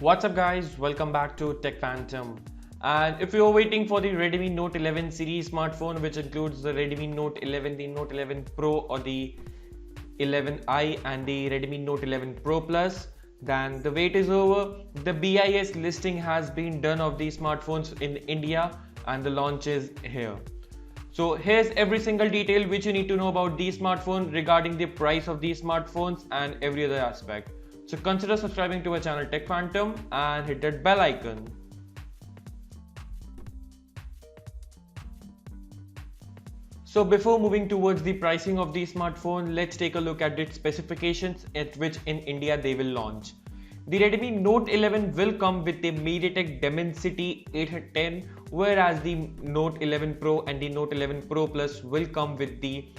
What's up guys, welcome back to Tech Phantom. And if you're waiting for the Redmi Note 11 series smartphone, which includes the Redmi Note 11, the Note 11 Pro or the 11i and the Redmi Note 11 Pro Plus, then the wait is over. The BIS listing has been done of these smartphones in India and the launch is here. So here's every single detail which you need to know about these smartphones regarding the price of these smartphones and every other aspect. So consider subscribing to our channel Tech Phantom and hit that bell icon. So before moving towards the pricing of the smartphone, let's take a look at its specifications at which in India they will launch. The Redmi Note 11 will come with the Mediatek Dimensity 810, whereas the Note 11 Pro and the Note 11 Pro Plus will come with the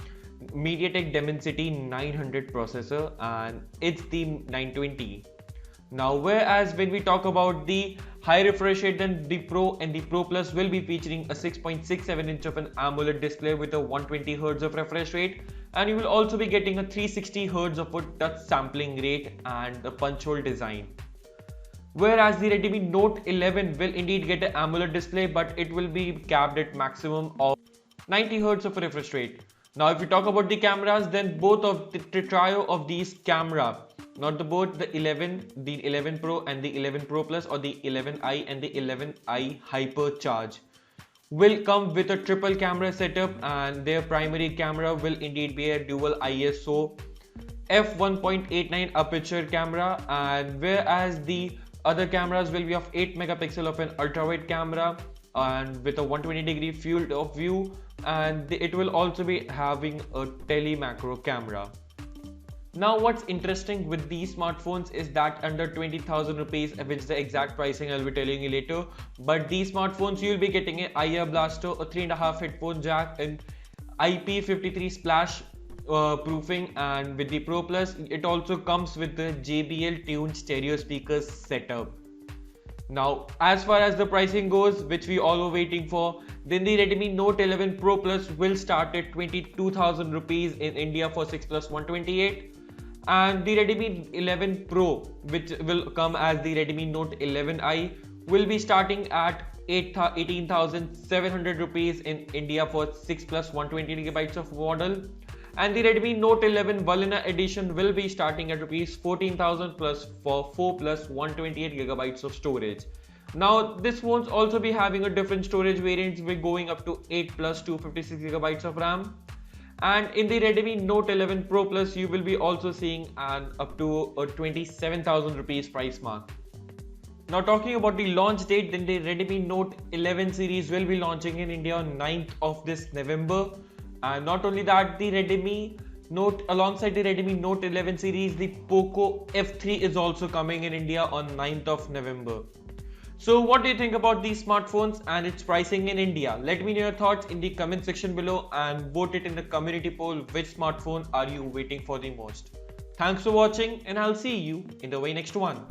Mediatek Dimensity 900 processor, and it's the 920. Now whereas when we talk about the high refresh rate, then the Pro and the Pro Plus will be featuring a 6.67 inch of an Amoled display with a 120 Hz of refresh rate, and you will also be getting a 360 Hz of a touch sampling rate and a punch hole design. Whereas the Redmi Note 11 will indeed get an AMOLED display, but it will be capped at maximum of 90 Hz of a refresh rate. Now if we talk about the cameras, then both of the trio of these camera, not the both the 11 Pro and the 11 Pro Plus, or the 11i and the 11i Hypercharge, will come with a triple camera setup, and their primary camera will indeed be a dual ISO f1.89 aperture camera, and whereas the other cameras will be of 8 megapixel of an ultra wide camera and with a 120-degree field of view, and it will also be having a tele macro camera. Now what's interesting with these smartphones is that under 20,000 rupees, which is the exact pricing I'll be telling you later, but these smartphones you'll be getting an IR blaster, a 3.5 headphone jack, and IP53 splash proofing, and with the Pro Plus it also comes with the JBL tuned stereo speakers setup. Now as far as the pricing goes, which we all were waiting for, then the Redmi Note 11 Pro Plus will start at 22,000 rupees in India for 6 plus 128, and the Redmi 11 Pro, which will come as the Redmi Note 11i, will be starting at 18,700 rupees in India for 6 plus 120 gigabytes of model, and the Redmi Note 11 Vanilla Edition will be starting at rupees 14,000 plus for 4 plus 128 gigabytes of storage. Now this phone's also be having a different storage variants, with going up to 8 plus 256 gigabytes of RAM. And in the Redmi Note 11 Pro Plus, you will be also seeing an up to a 27,000 rupees price mark. Now talking about the launch date, then the Redmi Note 11 series will be launching in India on 9th of this November. And not only that, the Redmi Note, alongside the Redmi Note 11 series, the POCO F3 is also coming in India on 9th of November. So what do you think about these smartphones and its pricing in India? Let me know your thoughts in the comment section below and vote it in the community poll. Which smartphone are you waiting for the most? Thanks for watching, and I'll see you in the very next one.